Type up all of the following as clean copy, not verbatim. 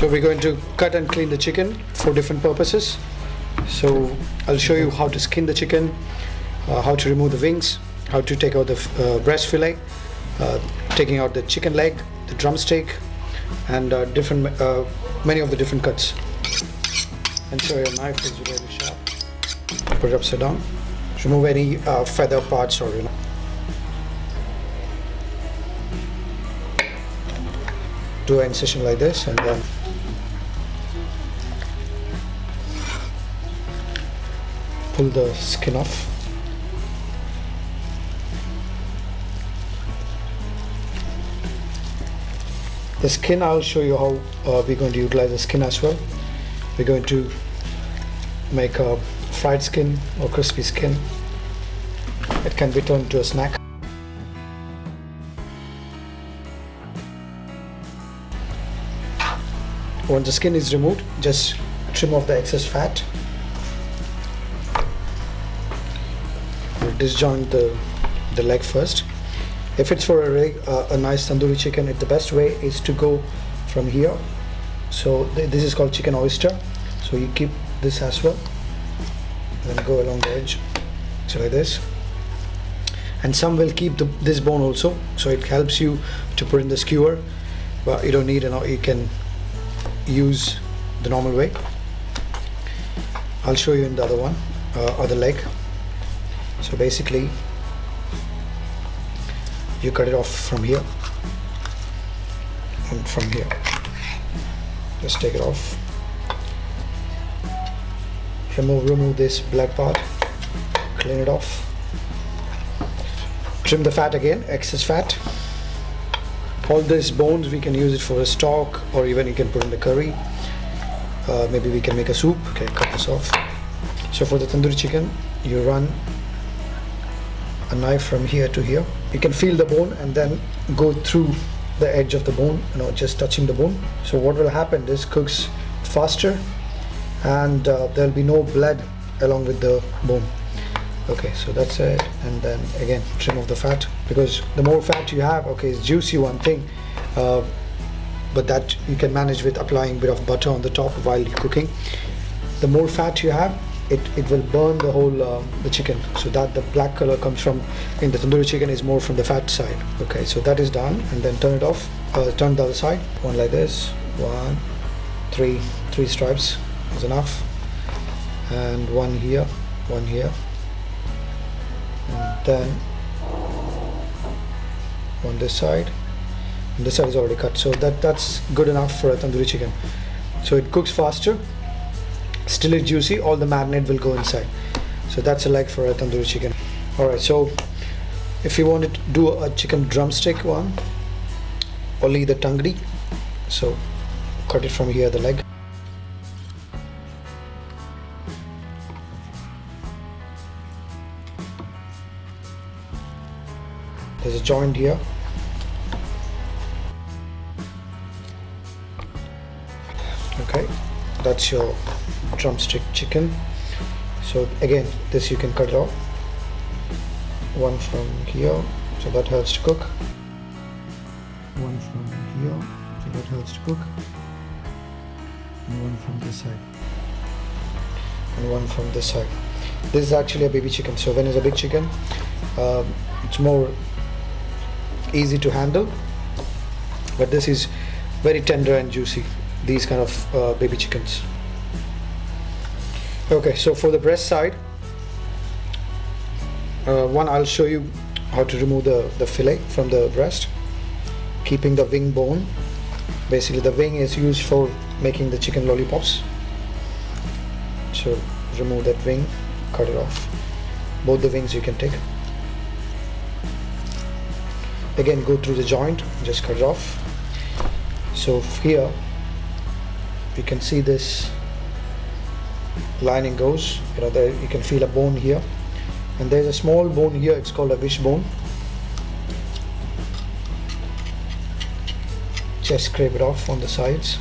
So we're going to cut and clean the chicken for different purposes. So I'll show you how to skin the chicken, how to remove the wings, how to take out the breast fillet, taking out the chicken leg, the drumstick, and many of the different cuts. Ensure your knife is really sharp. Put it upside down. Remove any feather parts or do an incision like this, and then pull the skin off. The skin, I'll show you how we're going to utilize the skin as well. We're going to make a fried skin or crispy skin. It can be turned into a snack. Once the skin is removed, just trim off the excess fat. We'll disjoint the leg first. If it's for a nice tandoori chicken, the best way is to go from here. So this is called chicken oyster. So you keep this as well, and then go along the edge, so like this. And some will keep this bone also, so it helps you to put in the skewer, but you don't need you can use the normal way. I'll show you in the other one, other leg. So basically you cut it off from here and from here. Just take it off. Remove this black part, clean it off. Trim the fat again, excess fat. All these bones we can use it for a stock, or even you can put in the curry. Maybe we can make a soup. Okay, cut this off. So for the tandoori chicken, you run a knife from here to here. You can feel the bone and then go through the edge of the bone, just touching the bone. So what will happen, this cooks faster, and there'll be no blood along with the bone. Okay, so that's it. And then again, trim off the fat, because the more fat you have, okay, it's juicy, one thing, but that you can manage with applying a bit of butter on the top while you're cooking. The more fat you have, it will burn the whole the chicken, so that the black color comes from in the tandoori chicken is more from the fat side. Okay, so that is done, and then turn it off. Turn the other side. One like this. One, three stripes is enough, and one here, and then on this side. And this side is already cut, so that's good enough for a tandoori chicken. So it cooks faster, still is juicy, all the marinade will go inside. So that's a leg for a tandoori chicken. Alright, so if you want to do a chicken drumstick one, only the tandoori, so cut it from here, the leg. There's a joint here. Okay, that's your drumstick chicken. So again, this you can cut it off. One from here, so that helps to cook. One from here, so that helps to cook. And one from this side. And one from this side. This is actually a baby chicken, so when it's a big chicken, it's more easy to handle, but this is very tender and juicy, these kind of baby chickens. Okay, so for the breast side, one, I'll show you how to remove the fillet from the breast, keeping the wing bone. Basically the wing is used for making the chicken lollipops, so remove that wing, cut it off. Both the wings you can take. Again, go through the joint, just cut it off. So here you can see this lining goes, there you can feel a bone here, and there's a small bone here, it's called a wishbone. Just scrape it off on the sides.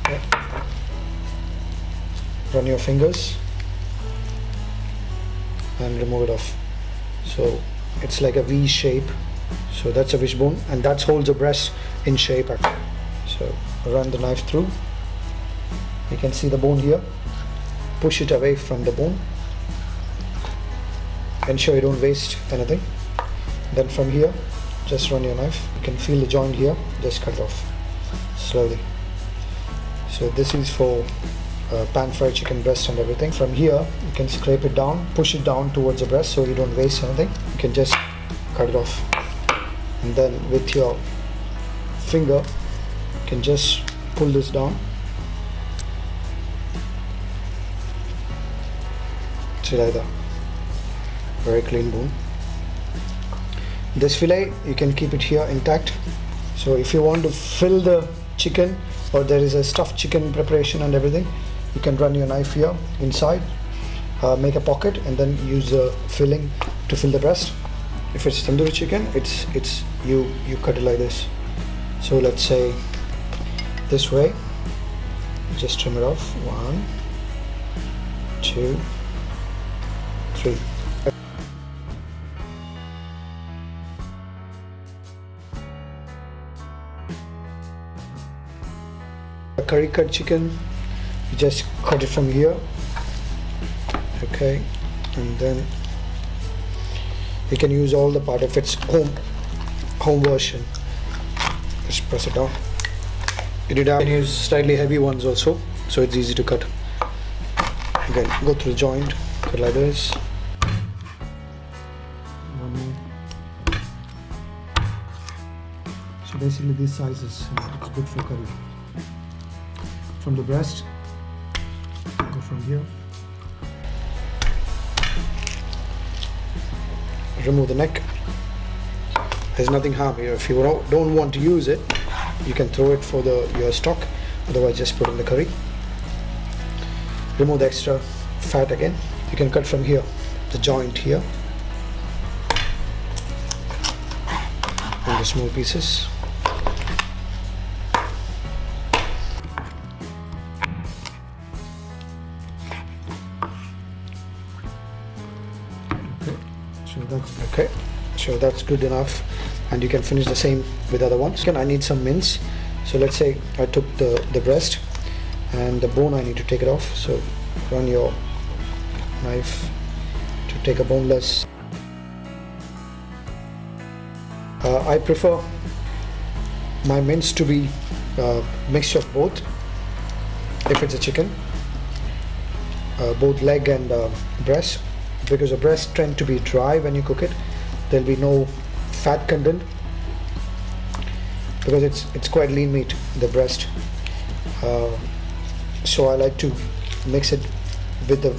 Okay. Run your fingers and remove it off. So it's like a V shape, so that's a wishbone, and that holds the breast in shape. So run the knife through. You can see the bone here. Push it away from the bone. Ensure you don't waste anything. Then from here, just run your knife. You can feel the joint here. Just cut it off slowly. So this is for pan-fried chicken breast and everything. From here, you can scrape it down, push it down towards the breast so you don't waste anything. You can just cut it off. And then with your finger, you can just pull this down. See, like that. Very clean bone. This fillet, you can keep it here intact. So if you want to fill the chicken, or there is a stuffed chicken preparation and everything, you can run your knife here inside, make a pocket, and then use the filling to fill the breast. If it's tandoori chicken, you cut it like this. So let's say this way. Just trim it off. 1, 2, 3. A curry cut chicken, you just cut it from here, okay, and then you can use all the part of its home version. Just press it down. You can use slightly heavy ones also, so it's easy to cut. Again, go through the joint, cut like this. One more. So basically these sizes, it's good for curry. From the breast, go from here. Remove the neck. There's nothing harm here. If you don't want to use it, you can throw it for your stock. Otherwise, just put in the curry. Remove the extra fat again. You can cut from here, the joint here, into small pieces. So that's good enough, and you can finish the same with other ones. I need some mince, so let's say I took the breast and the bone, I need to take it off. So run your knife to take a boneless. I prefer my mince to be mixture of both. If it's a chicken, both leg and breast, because the breast tend to be dry when you cook it. There'll be no fat content because it's quite lean meat, the breast. So I like to mix it with the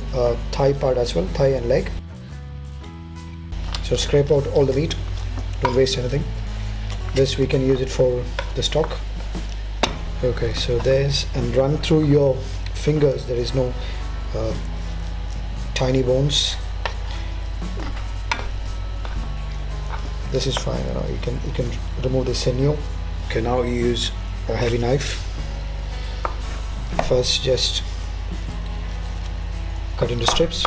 thigh part as well, thigh and leg. So scrape out all the meat, don't waste anything. This we can use it for the stock. Okay, so there's, and run through your fingers. There is no tiny bones. This is fine. You can remove the sinew. Okay, now you use a heavy knife. First, just cut into strips.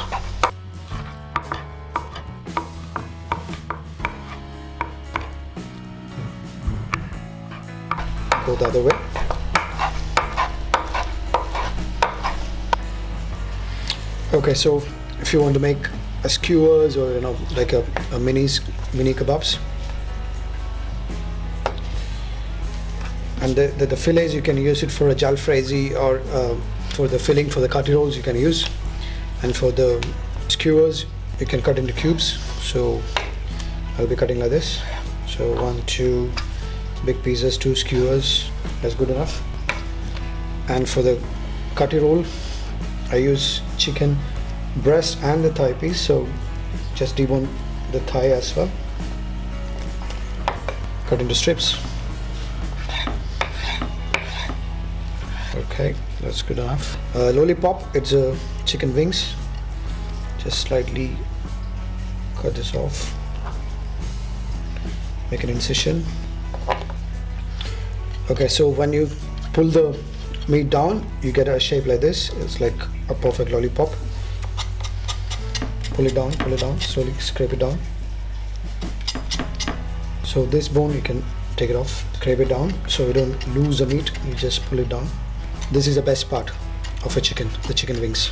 Go the other way. Okay, so if you want to make a skewers, or like a mini kebabs, and the fillets, you can use it for a jalfrezi, or for the filling for the kati rolls you can use, and for the skewers you can cut into cubes. So I'll be cutting like this. So 1, 2 big pieces, 2 skewers, that's good enough. And for the kati roll, I use chicken breast and the thigh piece, so just debone the thigh as well. Cut into strips. Okay, that's good enough. Lollipop, it's a chicken wings. Just slightly cut this off. Make an incision. Okay, so when you pull the meat down, you get a shape like this. It's like a perfect lollipop. Pull it down, slowly scrape it down. So this bone you can take it off, scrape it down so you don't lose the meat. You just pull it down. This is the best part of a chicken, the chicken wings.